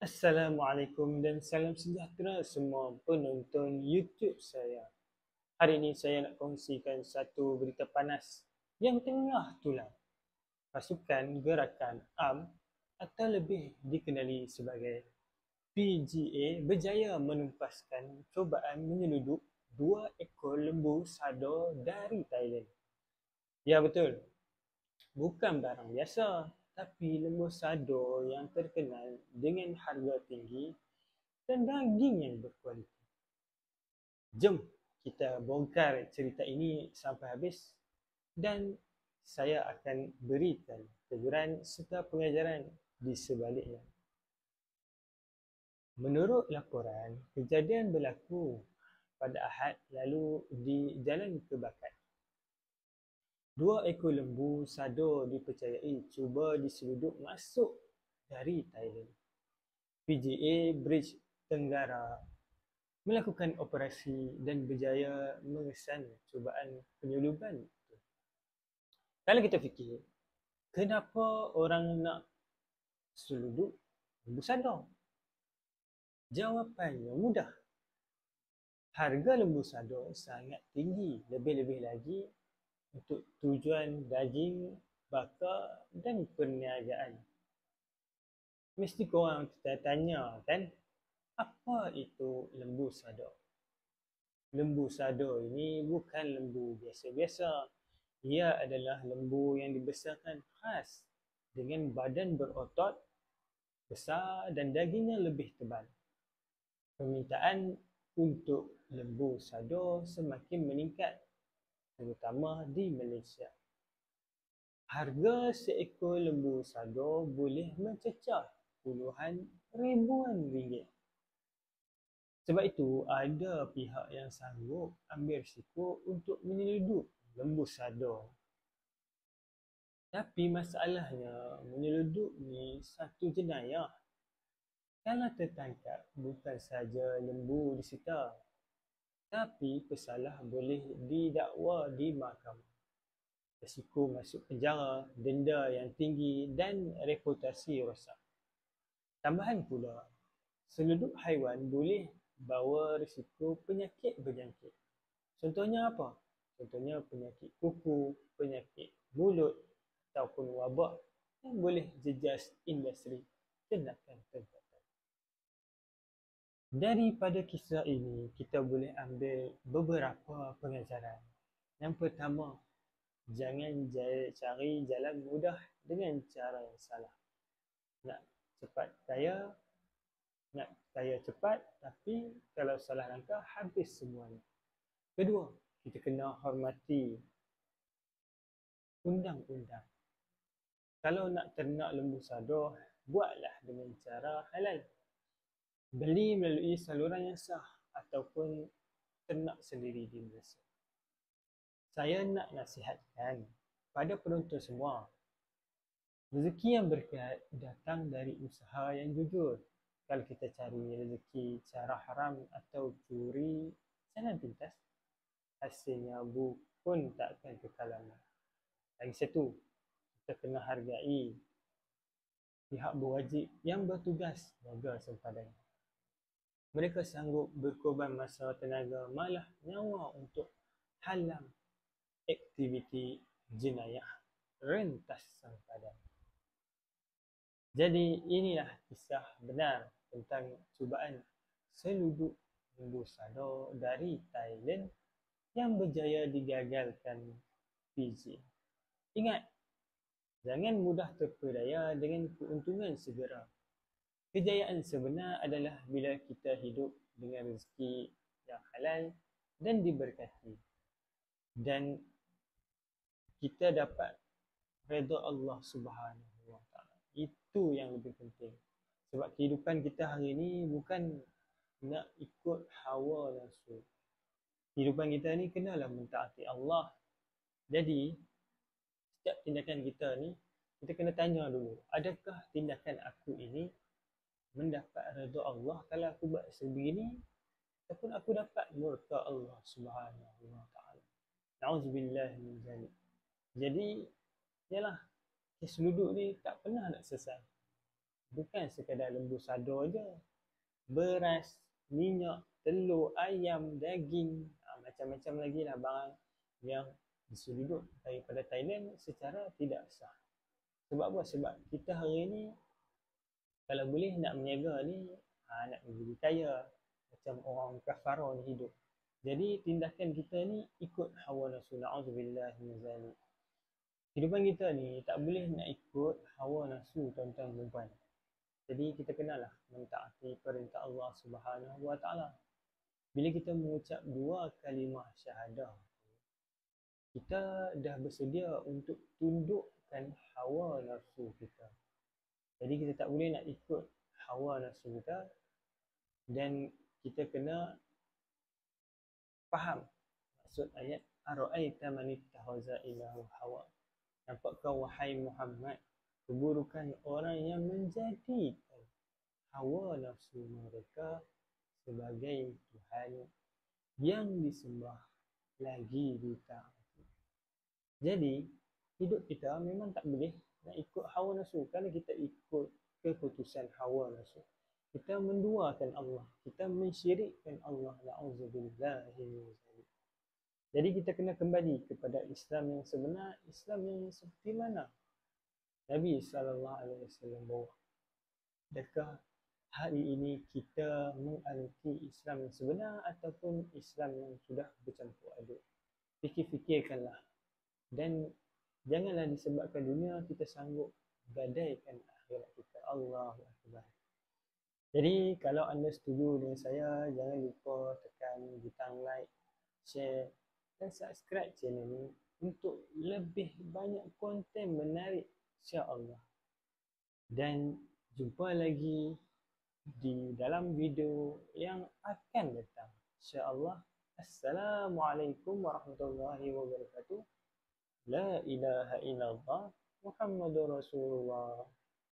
Assalamualaikum dan salam sejahtera semua penonton YouTube saya. Hari ini saya nak kongsikan satu berita panas yang tengah tular. Pasukan Gerakan AM atau lebih dikenali sebagai PGA berjaya menumpaskan cubaan menyeludup 2 ekor lembu sado dari Thailand. Ya betul, bukan barang biasa, tapi lembu sado yang terkenal dengan harga tinggi dan daging yang berkualiti. Jom kita bongkar cerita ini sampai habis dan saya akan berikan teguran serta pengajaran di sebaliknya. Menurut laporan, kejadian berlaku pada Ahad lalu di Jalan Kebakar. 2 ekor lembu sado dipercayai cuba diseludup masuk dari Thailand. PGA Bridge Tenggara melakukan operasi dan berjaya mengesan cubaan penyeludupan itu. Kalau kita fikir, kenapa orang nak seludup lembu sado? Jawapannya mudah. Harga lembu sado sangat tinggi, lebih-lebih lagi untuk tujuan daging, bakar dan perniagaan. Mesti korang tanya kan, apa itu lembu sado? Lembu sado ini bukan lembu biasa-biasa. Ia adalah lembu yang dibesarkan khas dengan badan berotot besar dan dagingnya lebih tebal. Permintaan untuk lembu sado semakin meningkat, terutama di Malaysia. Harga seekor lembu sado boleh mencecah puluhan ribuan ringgit. Sebab itu, ada pihak yang sanggup ambil risiko untuk menyeludup lembu sado. Tapi masalahnya, menyeludup ni satu jenayah. Kalau tertangkap, bukan saja lembu disita, tapi pesalah boleh didakwa di mahkamah. Risiko masuk penjara, denda yang tinggi dan reputasi rosak. Tambahan pula, seludup haiwan boleh bawa risiko penyakit berjangkit. Contohnya apa? Contohnya penyakit kuku, penyakit mulut ataupun wabak yang boleh jejas industri ternakan tempatan. Daripada kisah ini, kita boleh ambil beberapa pengajaran. Yang pertama, jangan cari jalan mudah dengan cara yang salah. Nak kaya cepat, tapi kalau salah langkah, habis semuanya. Kedua, kita kena hormati undang-undang. Kalau nak ternak lembu sado, buatlah dengan cara halal. Beli melalui saluran yang sah ataupun ternak sendiri di Malaysia. Saya nak nasihatkan pada penonton semua, rezeki yang berkat datang dari usaha yang jujur. Kalau kita cari rezeki cara haram atau curi jalan pintas, hasilnya pun tak akan kekal lama. Lagi satu, kita kena hargai pihak berwajib yang bertugas jaga sempadan. Mereka sanggup berkorban masa, tenaga, malah nyawa untuk halang aktiviti jenayah rentas sempadan. Jadi inilah kisah benar tentang cubaan seludup lembu sado dari Thailand yang berjaya digagalkan PGA. Ingat, jangan mudah terpedaya dengan keuntungan segera. Kejayaan sebenar adalah bila kita hidup dengan rezeki yang halal dan diberkati. Dan kita dapat redha Allah Subhanahu Wa Taala. Itu yang lebih penting. Sebab kehidupan kita hari ini bukan nak ikut hawa nafsu. Kehidupan kita ni kenalah mentaati Allah. Jadi, setiap tindakan kita ni, kita kena tanya dulu, adakah tindakan aku ini mendapat redha Allah kalau aku buat sebegini, ataupun aku dapat murka Allah Subhanahu Wa Taala. Nauzubillah min zalik. Jadi, yalah, seluduk ni tak pernah nak selesai. Bukan sekadar lembu sado je. Beras, minyak, telur, ayam, daging, macam-macam lagi lah barang yang diseluduk daripada Thailand secara tidak sah. Sebab apa? Sebab kita hari ni kalau boleh nak berniaga ni, nak menjadi kaya macam orang kafara ni hidup. Jadi tindakan kita ni ikut hawa nafsu. Na'udzubillah min zalik. Kehidupan kita ni tak boleh nak ikut hawa nafsu tuan-tuan dan puan. Jadi kita kenalah mentaati perintah Allah Subhanahu Wa Taala. Bila kita mengucap dua kalimah syahadah, kita dah bersedia untuk tundukkan hawa nafsu kita. Jadi kita tak boleh nak ikut hawa nafsu kita, dan kita kena faham maksud ayat ara'aita man ittakhadha ilahahu hawa. Nampakkah wahai Muhammad keburukan orang yang menjadikan hawa nafsu mereka sebagai Tuhan yang disembah lagi ditaati. Jadi hidup kita memang tak boleh nak ikut hawa nafsu. Kalau kita ikut keputusan hawa nafsu, kita menduakan Allah, kita mensyirikkan Allah. Na'udzubillahi min zalik. Jadi kita kena kembali kepada Islam yang sebenar, Islam yang seperti mana Nabi SAW bawa. Adakah hari ini kita menganti Islam yang sebenar ataupun Islam yang sudah bercampur aduk? Fikir-fikirkanlah. Dan janganlah disebabkan dunia kita sanggup gadaikan akhirat kita. Allahu Akbar. Jadi kalau anda setuju dengan saya, jangan lupa tekan butang like, share dan subscribe channel ni untuk lebih banyak konten menarik, insya-Allah. Dan jumpa lagi di dalam video yang akan datang, insya-Allah. Assalamualaikum warahmatullahi wabarakatuh. La ilaha illallah Muhammadur Rasulullah.